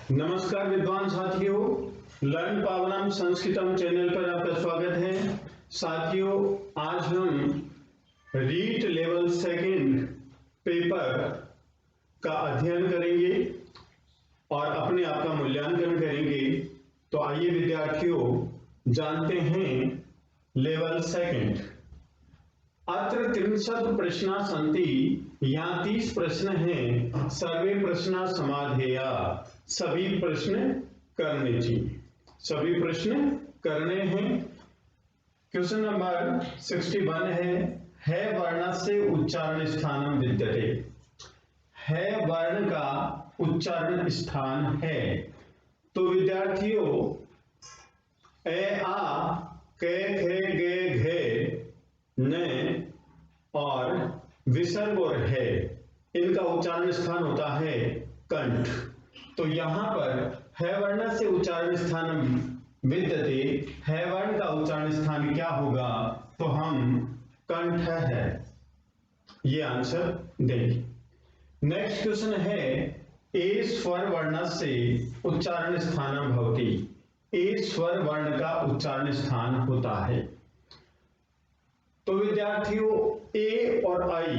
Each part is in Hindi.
नमस्कार विद्वान साथियों, लर्न पावनम संस्कृतम चैनल पर आपका स्वागत है। साथियों, आज हम रीट लेवल सेकंड पेपर का अध्ययन करेंगे और अपने आप का मूल्यांकन करेंगे। तो आइए विद्यार्थियों जानते हैं लेवल सेकंड। अत्र 30 प्रश्ना सन्ति, यहाँ 30 प्रश्न हैं। सर्वे प्रश्न समाधेया, सभी प्रश्न करने चाहिए, सभी प्रश्न करने हैं। क्वेश्चन नंबर 61 है वर्ण से उच्चारण स्थानम विद्यते। है वर्ण का उच्चारण स्थान है। तो विद्यार्थियों ए आ कै खे गे घे न और विसर्ग और है, इनका उच्चारण स्थान होता है कंठ। तो यहां पर है वर्ण से उच्चारण स्थान विद्यते, है वर्ण का उच्चारण स्थान क्या होगा? तो हम कंठ है, ये आंसर देंगे। नेक्स्ट क्वेश्चन है ए स्वर वर्ण से उच्चारण स्थानम भवति। ए स्वर वर्ण का उच्चारण स्थान होता है। तो विद्यार्थियों ए और आई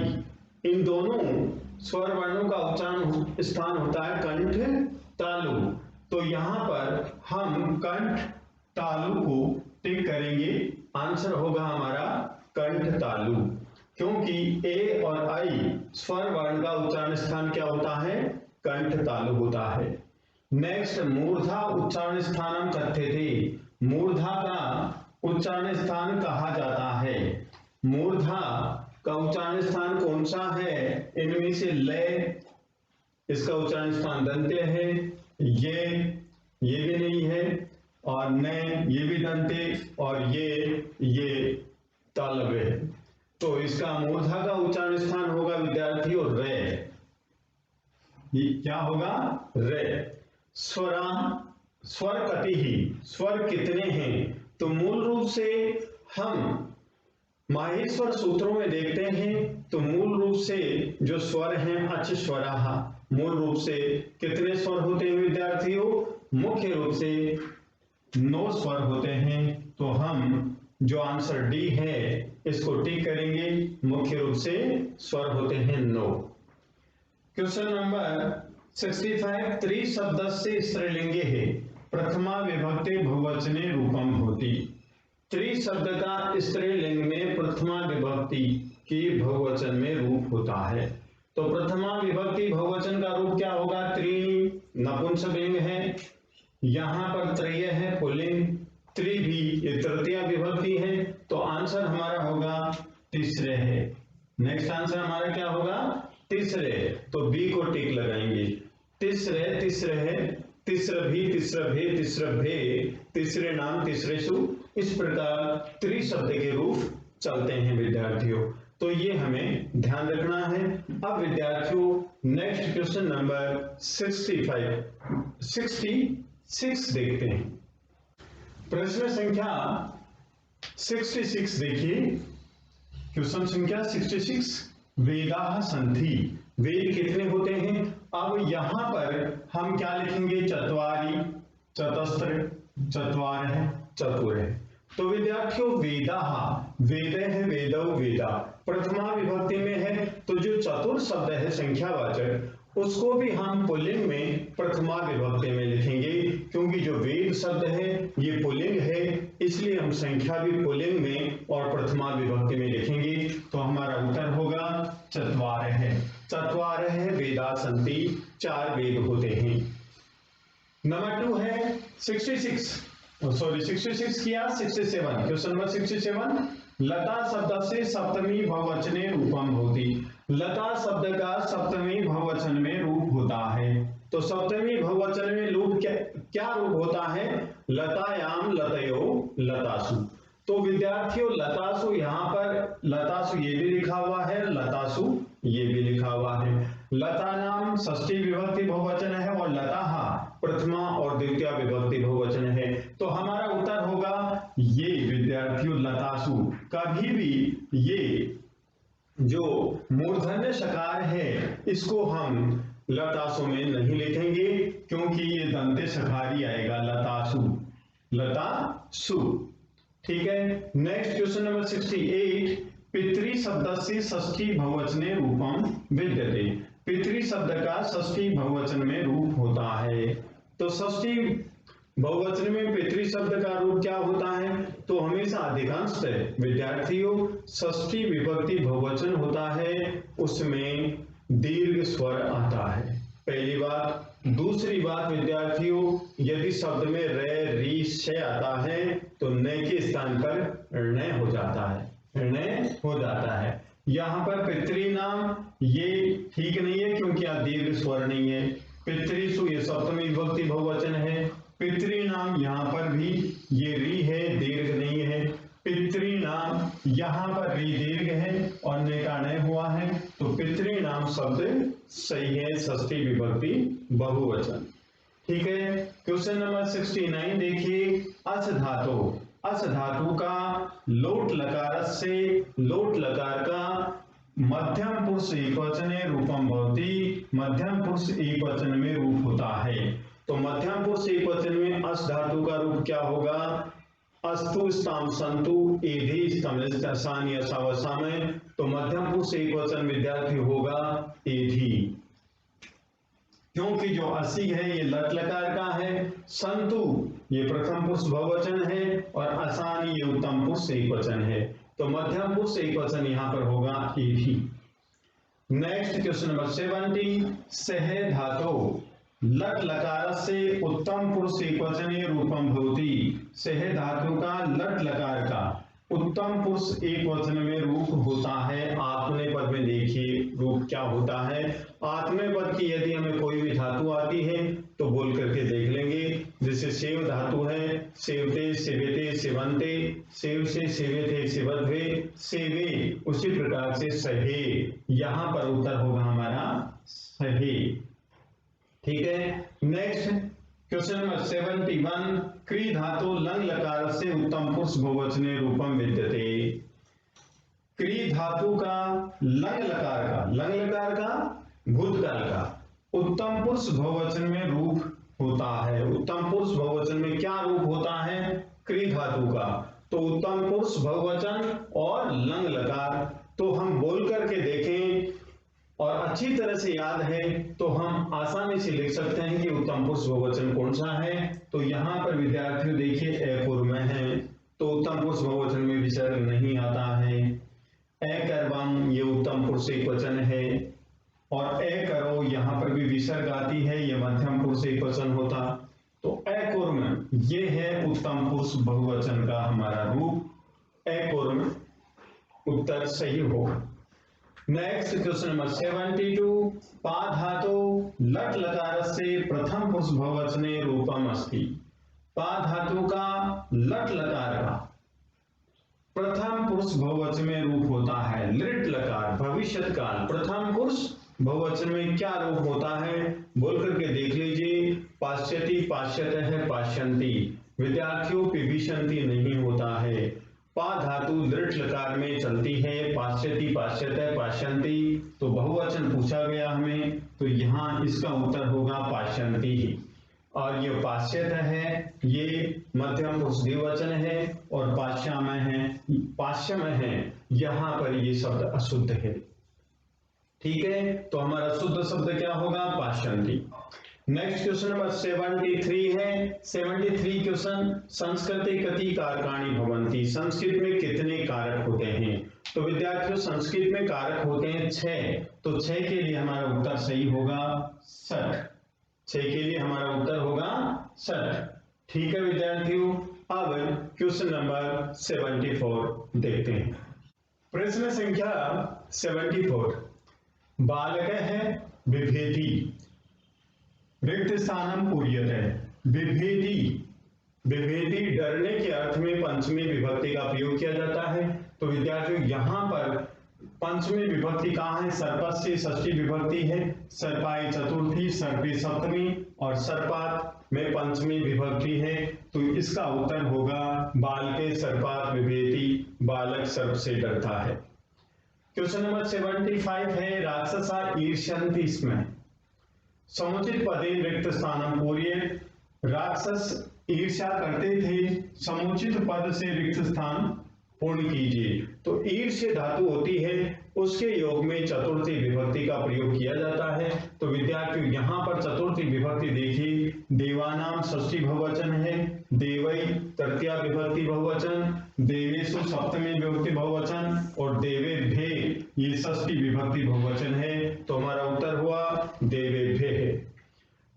इन दोनों स्वर वर्णों का उच्चारण स्थान होता है कंठ तालु। तो यहां पर हम कंठ तालु को टिक करेंगे। आंसर होगा हमारा कंठ तालु, क्योंकि ए और आई स्वर वर्ण का उच्चारण स्थान क्या होता है? कंठ तालु होता है। नेक्स्ट मूर्धा उच्चारण स्थानम कथ्यते। मूर्धा का उच्चारण स्थान कहा जाता है। मूर्धा का उच्चारण स्थान कौन सा है? इनमें से लय, इसका उच्चारण स्थान दंत्य है। ये भी नहीं है, और न ये भी दंत्य, और ये तालव्य है। तो इसका मूर्धा का उच्चारण स्थान होगा विद्यार्थियों रे। ये क्या होगा? रे। स्वरा स्वर कति ही, स्वर कितने हैं? तो मूल रूप से हम माहेश्वर सूत्रों में देखते हैं तो मूल रूप से जो स्वर हैं अच स्वराः, मूल रूप से कितने स्वर होते हैं विद्यार्थियों? मुख्य रूप से 9 स्वर होते हैं। तो हम जो आंसर डी है इसको टिक करेंगे। मुख्य रूप से स्वर होते हैं 9। क्वेश्चन नंबर 65 त्रिशब्दस्य स्त्रीलिंगे है प्रथमा विभक्ति बहुवचने रूपम होती। त्रिशब्द का स्त्रीलिंग में प्रथमा विभक्ति के बहुवचन में रूप होता है। तो प्रथमा विभक्ति बहुवचन का रूप क्या होगा? त्रीणि नपुंसकलिंग है, यहां पर त्रय है पुल्लिंग, त्रि भी ये तृतीया विभक्ति है। तो आंसर हमारा होगा तीसरे है। नेक्स्ट आंसर हमारा क्या होगा? तीसरे। तो बी को टिक लगाएंगे। तीसरे तीसरे है, तीसरा भी तीसरा भे तीसरा भे, तीसरे नाम तीसरेशु, इस प्रकार त्रिशब्द के रूप चलते हैं विद्यार्थियों। तो ये हमें ध्यान रखना है। अब विद्यार्थियों नेक्स्ट क्वेश्चन नंबर 66 देखते हैं। प्रश्न संख्या 66 देखिए। क्वेश्चन संख्या 66 वेदाः सन्ति। वेद कितने होते हैं? अब यहां पर हम क्या लिखेंगे? चत्वारि, चतस्र, चत्वारः, चतुरः। तो विद्यार्थियों वेदाः, वेद है, वेदौ वेदा प्रथमा विभक्ति में है। तो जो चतुर शब्द है संख्यावाचक, उसको भी हम पुल्लिंग में प्रथमा विभक्ति में लिखेंगे, क्योंकि जो वेद शब्द है ये पुल्लिंग है, इसलिए हम संख्या भी पुल्लिंग में और प्रथमा विभक्ति में लिखेंगे। तो हमारा उत्तर होगा चत्वारः। चत्वारः वेदा सन्ति, 4 वेद होते हैं। नंबर 2 है 66 किया 67। क्वेश्चन नंबर 67 लता शब्द से सप्तमी बहुवचने रूपम होती। लता शब्द का सप्तमी बहुवचन में रूप होता है। तो सप्तमी बहुवचन में रूप क्या रूप होता है? लतायाम लतयो लतासु। तो विद्यार्थियों लतासु, यहां पर लतासु ये भी लिखा हुआ है, लतासु ये भी लिखा हुआ है। लता नाम षष्ठी विभक्ति बहुवचन है और लताः प्रथमा और द्वितीय विभक्ति बहुवचन है। तो हमारा उत्तर होगा ये विद्यार्थियों लतासु। कभी भी ये जो मूर्धन्य शकार है इसको हम लतासु में नहीं लिखेंगे क्योंकि ये दंते सखारी आएगा, लतासु, लतासु। ठीक है। नेक्स्ट क्वेश्चन नंबर 68, पितृ शब्दस्य षष्ठी बहुवचने रूपम विद्यते। पितृ शब्द का षष्ठी बहुवचन में रूप होता है। तो षष्ठी बहुवचन में पितृ शब्द का रूप क्या होता है? तो हमेशा अधिकांशतः विद्यार्थियों षष्ठी विभक्ति बहुवचन होता है, उसमें दीर्घ स्वर आता है, पहली बात। दूसरी बात विद्यार्थियों, यदि शब्द में रे री से आता है तो न के स्थान पर ण हो जाता है, ण हो जाता है। यहाँ पर पितृनाम ये ठीक नहीं है क्योंकि यहाँ दीर्घ स्वर नहीं है। पितृसु ये सप्तमी विभक्ति बहुवचन है। पितृनाम यहाँ पर भी ये री है, दीर्घ नहीं है। पितृनाम यहाँ पर री दीर्घ है और ने का न हुआ है, तो पितृनाम शब्द सही है, षष्ठी विभक्ति बहुवचन। ठीक है। क्वेश्चन नंबर 69 देखिए, अस धातु, अस धातु का लोट लकार से, लोट लकार का मध्यम पुरुष एकवचने रूपम भवति, मध्यम पुरुष एकवचन में रूप होता है। तो मध्यम पुरुष एकवचन में अस धातु का रूप क्या होगा? अस्तु स्ताम संतु एधि स्तम सानी असावसामय। तो मध्यम पुरुष एकवचन विद्यार्थी होगा एधि, क्योंकि जो असी है ये लट लकार का है, संतु ये प्रथम पुरुष बहुवचन है और असानी ये उत्तम पुरुष एकवचन है। तो मध्यम पुरुष एकवचन यहां पर होगा एधि। नेक्स्ट क्वेश्चन नंबर 70, सह धातु लट लकार से उत्तम पुरुष एकवचने रूपम भवति। सह धातु का लट लकार का उत्तम पुरुष एकवचन में रूप होता है। आत्मनेय पद में देखिए रूप क्या होता है। आत्मनेय पद की यदि हमें कोई भी धातु आती है तो बोल करके देख लेंगे। जैसे सेव धातु है, सेवते, सेवेते, सेवंते, सेव से सेवेते, सेवध्वे, सेवे। उसी प्रकार से सहे, यहां पर उत्तर होगा हमारा सहे। ठीक है। नेक्स्ट क्वेश्चन नंबर 71, क्री धातु लंग लकार से उत्तम पुरुष बहुवचने रूपम विद्यते। क्री धातु का लंग लकार का, लंग लकार का भूतकाल का उत्तम पुरुष बहुवचन में रूप होता है। उत्तम पुरुष बहुवचन में क्या रूप होता है? क्री धातु का। तो उत्तम पुरुष बहुवचन और लंग लकार, तो हम बोल करके देखें और अच्छी तरह से याद है तो हम आसानी से लिख सकते हैं कि उत्तम पुरुष बहुवचन कौन सा है। तो यहाँ पर विद्यार्थियों देखिए अपूर्व में है, तो उत्तम पुरुष बहुवचन में विसर्ग नहीं आता है। अकर्वम ये उत्तम पुरुष एकवचन है और अकरो यहाँ पर भी विसर्ग आती है, ये मध्यम पुरुष एकवचन होता। तो अकुर्म ये है उत्तम पुरुष बहुवचन का हमारा रूप, अकुर्म उत्तर सही होगा। नेक्स्ट क्वेश्चन नंबर 72, पा धातु लट लकार से प्रथम पुरुष बहुवचने रूपम अस्ति। पा धातु का लट लकार का प्रथम पुरुष बहुवचन में रूप होता है। लिट लकार भविष्यत काल प्रथम पुरुष बहुवचन में क्या रूप होता है? बोल करके देख लीजिए। पाश्यति पाश्यत है, पाश्यंती। विद्यार्थियों पिभिशंती नहीं होता है। पा धातु दृढ़ लकार में चलती है, पाश्यति पाश्यत है, पाश्यंती। तो बहुवचन पूछा गया हमें, तो यहाँ इसका उत्तर होगा पाश्यंती ही। और ये पाश्यत है, ये मध्यम पुरुष द्विवचन है और पाश्यामय है, पाश्यमय है, यहाँ पर ये शब्द अशुद्ध है। ठीक है। तो हमारा शुद्ध शब्द क्या होगा? पाश्यंती। नेक्स्ट क्वेश्चन नंबर 73 है। 73 क्वेश्चन, संस्कृते कति कारकाणि भवन्ति। संस्कृत में कितने कारक होते हैं? तो विद्यार्थियों संस्कृत में कारक होते हैं 6। तो 6 के लिए हमारा उत्तर सही होगा 60। 6 के लिए हमारा उत्तर होगा 60। ठीक है विद्यार्थियों। अब क्वेश्चन नंबर 74 देखते हैं। प्रश्न संख्या 74, बालक है विभेदी रिक्त स्थानम पूर्यते। विभेदी, विभेदी डरने के अर्थ में पंचमी विभक्ति का प्रयोग किया जाता है। तो विद्यार्थियों यहाँ पर पंचमी विभक्ति कहाँ है? सर्पस से षष्ठी विभक्ति है, सर्पाई चतुर्थी, सर्पे सप्तमी और सर्पात में पंचमी विभक्ति है। तो इसका उत्तर होगा बालके सर्पात विभेति, बालक सर्प से डरता है। क्वेश्चन नंबर 75 है, राक्षसा ईर्ष्यन्ति स्म। समुचित पदेन रिक्त स्थानम पूरयेत्। राक्षस ईर्ष्या करते थे, समुचित पद से रिक्त स्थान पूर्ण कीजिए। तो ईर्ष्य धातु होती है, उसके योग में चतुर्थी विभक्ति का प्रयोग किया जाता है। तो विद्यार्थियों यहाँ पर चतुर्थी विभक्ति देखिए, देवानाम षष्ठी बहुवचन है, देवई तृतीया विभक्ति बहुवचन, देवेशु सप्तमी विभक्ति बहुवचन और देवेभ्ये ये षष्ठी विभक्ति बहुवचन है। तो हमारा उत्तर हुआ देवेभ्ये है।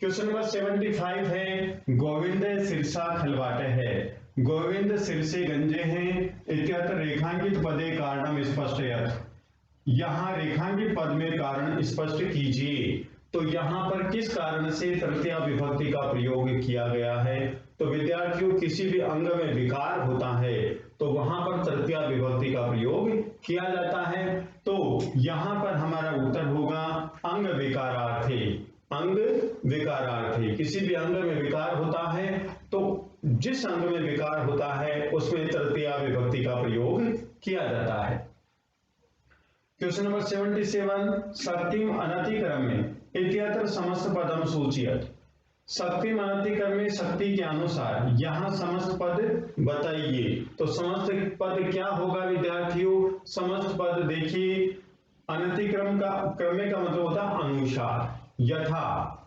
क्वेश्चन नंबर 75 है, गोविंद सिरसा खलवाटे है। गोविंद सिर से गंजे हैं, इत्यत्र रेखांकित पदे कारणम स्पष्टयत्। यहाँ रेखांकित पद में कारण स्पष्ट कीजिए। तो यहाँ पर किस कारण से तृतीया विभक्ति का प्रयोग किया गया है? तो विद्यार्थियों किसी भी अंग में विकार होता है तो वहां पर तृतीया विभक्ति का प्रयोग किया जाता है। तो यहाँ पर हमारा उत्तर होगा अंग विकारार्थे। अंग विकारार्थे, किसी भी अंग में विकार होता है तो जिस अंग में विकार होता है उसमें तृतीया विभक्ति का प्रयोग किया जाता है। क्वेश्चन नंबर 77, शक्तिम अनतिक्रमे इत्यत्र समस्त पदम सूचयत्। शक्तिम अनतिक्रमे शक्ति के अनुसार यहाँ समस्त पद बताइए। तो समस्त पद क्या होगा विद्यार्थियों? समस्त पद देखिए, अनतिक्रम का क्रमे का मतलब होता है अनुसार, यथा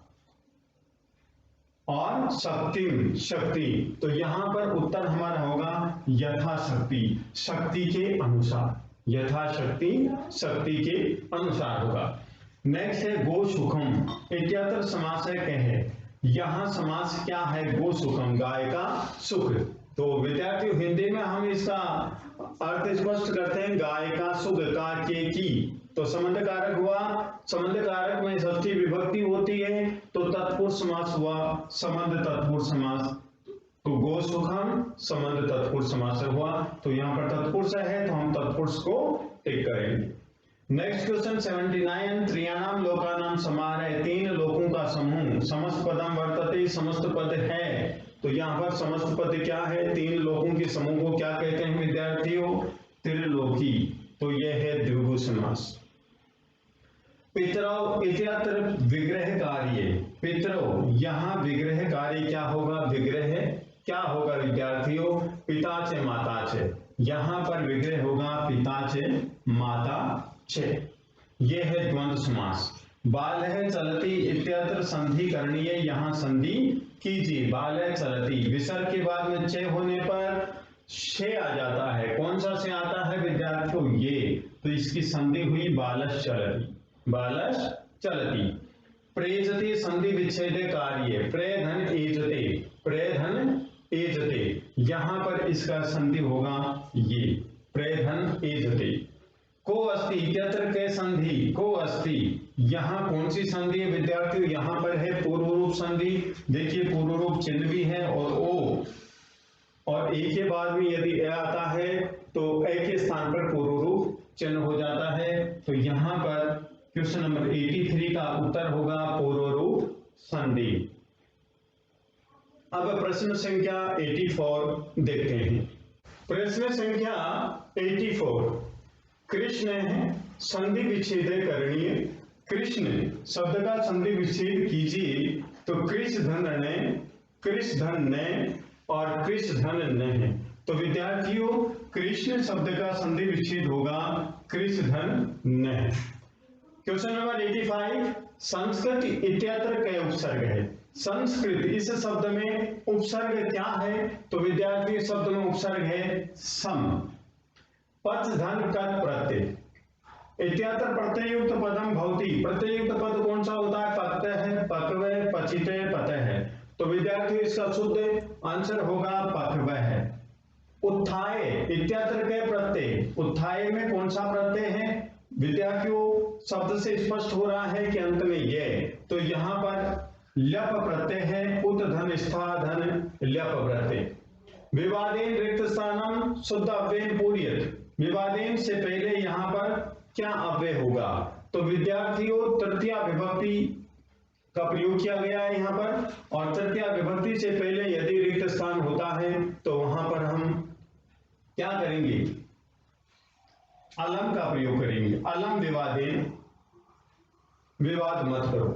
और शक्तिम शक्ति। तो यहां पर उत्तर हमारा होगा यथाशक्ति, शक्ति के अनुसार, यथाशक्ति शक्ति के अनुसार होगा। नेक्स्ट है गो सुखम इत्यत्र समास है। यहां समास क्या है? गो सुखम, गाय का सुख। तो विद्यार्थियों हिंदी में हम इसका अर्थ स्पष्ट करते हैं, गाय का सुख का के की। तो संबंध कारक हुआ, संबंध कारक में षष्ठी विभक्ति होती है तो तत्पुरुष समास हुआ, संबंध तत्पुरुष समास। तो गो सुखम संबंध तत्पुरुष समास हुआ। तो यहाँ पर तत्पुरुष है तो हम तत्पुरुष को टिक करेंगे। नेक्स्ट क्वेश्चन 79, त्रियाणाम लोकानाम समाहार, तीन लोकों का समूह, समस्त पदम वर्तते, समस्त पद है। तो यहाँ पर समस्त पद क्या है? तीन लोकों के समूह को क्या कहते हैं विद्यार्थियों? त्रिलोकी। तो यह है द्विगु समास। पितरौ इत्यत्र विग्रह कार्य, पितरौ यहाँ विग्रह कार्य क्या होगा? विग्रह क्या होगा विद्यार्थियों? पिता च माता च। यहाँ पर विग्रह होगा पिता च माता च। ये है द्वंद्व समास। बालः चलति इत्यत्र संधि करणीय, यहाँ संधि कीजिए। बालः चलति विसर्ग के बाद में च होने पर शे आ जाता है। कौन सा से आता है विद्यार्थियों? ये। तो इसकी संधि हुई बालश चलति, बालश चलति। प्रेजते संधि विच्छेद कार्य, प्रेधन एजते, प्रेधन एजते। यहां पर इसका संधि होगा ये, प्रेधन एजते। को अस्ति इत्यत्र के संधि, को अस्ति, यहाँ कौन सी संधि है विद्यार्थियों? यहाँ पर है पूर्व रूप संधि। देखिए पूर्व रूप चिन्ह भी है और ओ, और ए के बाद में यदि ए आता है तो ए के स्थान पर पूर्व रूप चिन्ह हो जाता है। तो यहाँ पर क्वेश्चन नंबर 83 का उत्तर होगा पूर्व रूप संधि। अब प्रश्न संख्या 84 देखते हैं। प्रश्न संख्या 84, कृष्ण संधि विच्छेद करणीय। कृष्ण शब्द का संधि विच्छेद कीजिए। तो कृष धन ने, कृष धन ने और कृष धन न है। तो विद्यार्थियों कृष्ण शब्द का संधि विच्छेद होगा कृष धन न। क्वेश्चन नंबर 85, संस्कृत इत्यत्र कै उपसर्ग है? संस्कृत इस शब्द में उपसर्ग क्या है? तो विद्यार्थी शब्द में उपसर्ग है सम। पच धन कत प्रत्यय इत्यत्र प्रत्ययुक्त पदम भवति। प्रत्ययुक्त पद कौन सा होता है? पक्त है, पक्व, पचित, पत है। तो विद्यार्थी इसका शुद्ध आंसर होगा पक्व है। उत्थाय इत्यत्र के प्रत्यय, उत्थाय में कौन सा प्रत्यय है विद्यार्थियों? शब्द से स्पष्ट हो रहा है कि अंत में ये। तो यहां पर ल्यप प्रत्यय है, उत धन स्था धन ल्यप प्रत्यय। विवादेन रिक्त स्थानम शुद्ध अव्ययन पूर्यत। विवादेन से पहले यहां पर क्या अव्यय होगा? तो विद्यार्थियों तृतीया विभक्ति का प्रयोग किया गया है यहां पर, और तृतीया विभक्ति से पहले यदि रिक्त स्थान होता है तो वहां पर हम क्या करेंगे? अलम का प्रयोग करेंगे। अलम विवादेन, विवाद मत करो।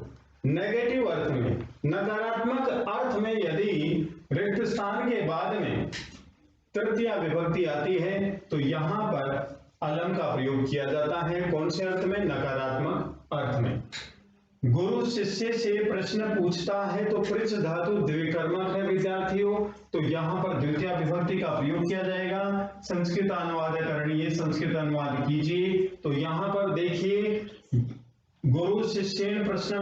नेगेटिव अर्थ में, नकारात्मक अर्थ में यदि रिक्त स्थान के बाद में तृतीया विभक्ति आती है तो यहां पर अलम का प्रयोग किया जाता है। कौन से अर्थ में? नकारात्मक अर्थ में। गुरु शिष्य से प्रश्न पूछता है तो पृच्छ धातु द्विकर्मक है विद्यार्थियों, तो यहां पर द्वितीय विभक्ति का प्रयोग किया जाएगा। संस्कृत अनुवाद करणीय, संस्कृत अनुवाद कीजिए। तो यहां पर देखिए, गुरु शिष्य प्रश्न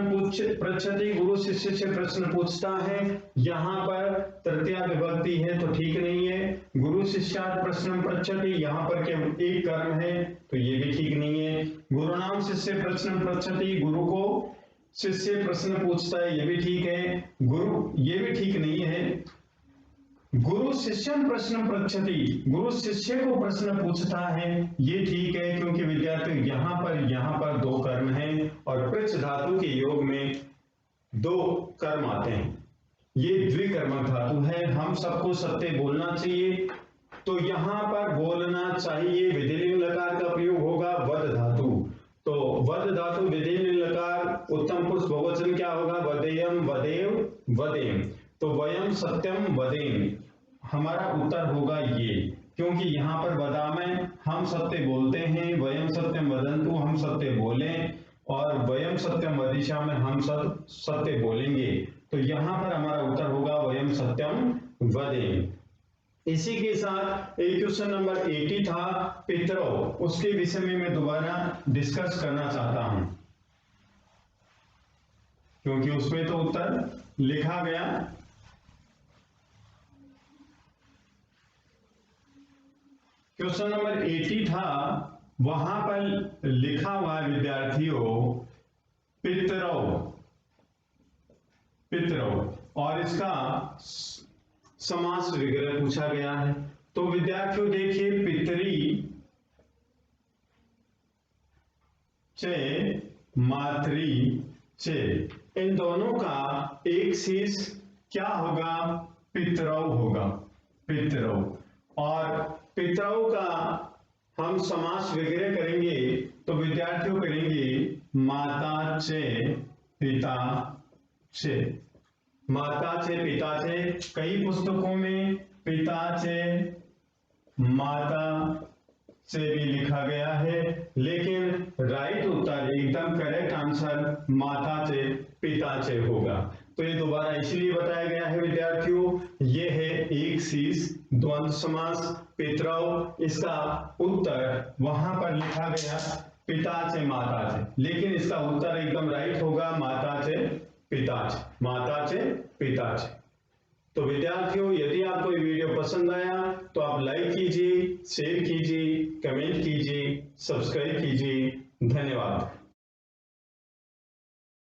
पृच्छति, गुरु शिष्य से प्रश्न पूछता है, यहां पर तृतीया विभक्ति है तो ठीक नहीं है। गुरु शिष्यात् प्रश्न पृच्छति, यहां पर केवल एक कर्म है तो ये भी ठीक नहीं है। गुरु नाम शिष्य प्रश्न पृच्छति, गुरु को शिष्य प्रश्न पूछता है, ये भी ठीक है। गुरु, ये भी ठीक नहीं है। गुरु शिष्यं प्रश्न पृच्छति, गुरु शिष्य को प्रश्न पूछता है, ये ठीक है, क्योंकि विद्यार्थी यहां पर दो कर्म हैं और पृच्छ धातु के योग में दो कर्म आते हैं। ये द्विकर्मक धातु है, हम सबको सत्य बोलना चाहिए। तो यहां पर बोलना चाहिए, विधिलिंग लकार का प्रयोग होगा वद धातु। तो वद धातु विधिलिंग लकार, उत्तम पुरुष बहुवचन क्या होगा? वदेयम, वदेव, वदेम। तो वयम सत्यम वदेम, हमारा उत्तर होगा ये, क्योंकि यहां पर वदामय हम सत्य बोलते हैं, वयम सत्यम वदंतु हम सत्य बोलें, और वयम सत्यम वदिष्यामः हम सत्य बोलेंगे। तो यहां पर हमारा उत्तर होगा वयम सत्यम वदेम। इसी के साथ एक क्वेश्चन नंबर 80 था पितरौ, उसके विषय में मैं दोबारा डिस्कस करना चाहता हूं, क्योंकि उसमें तो उत्तर लिखा गया। क्वेश्चन नंबर 80 था, वहां पर लिखा हुआ विद्यार्थियों पितरौ, पितरौ, और इसका समास विग्रह पूछा गया है। तो विद्यार्थियों देखिए, पितरी चे, मातरी चे, इन दोनों का एक शीर्ष क्या होगा? पितरौ होगा, पितरौ। और पितरौ का हम समास विग्रह करेंगे तो विद्यार्थियों करेंगे माता चे, पिता चे, माता चे, पिता चे। कई पुस्तकों में पिता चे, माता से भी लिखा गया है, लेकिन राइट उत्तर, एकदम करेक्ट आंसर माता से पिता से होगा। तो ये दोबारा इसलिए बताया गया है विद्यार्थियों, ये है एक शीर्ष द्वंद्व समास पितरौ। इसका उत्तर वहां पर लिखा गया पिता से माता से, लेकिन इसका उत्तर एकदम राइट होगा माता से पिता से, माता से पिता से। तो विद्यार्थियों, यदि आपको ये वीडियो पसंद आया तो आप लाइक कीजिए, शेयर कीजिए, कमेंट कीजिए, सब्सक्राइब कीजिए। धन्यवाद।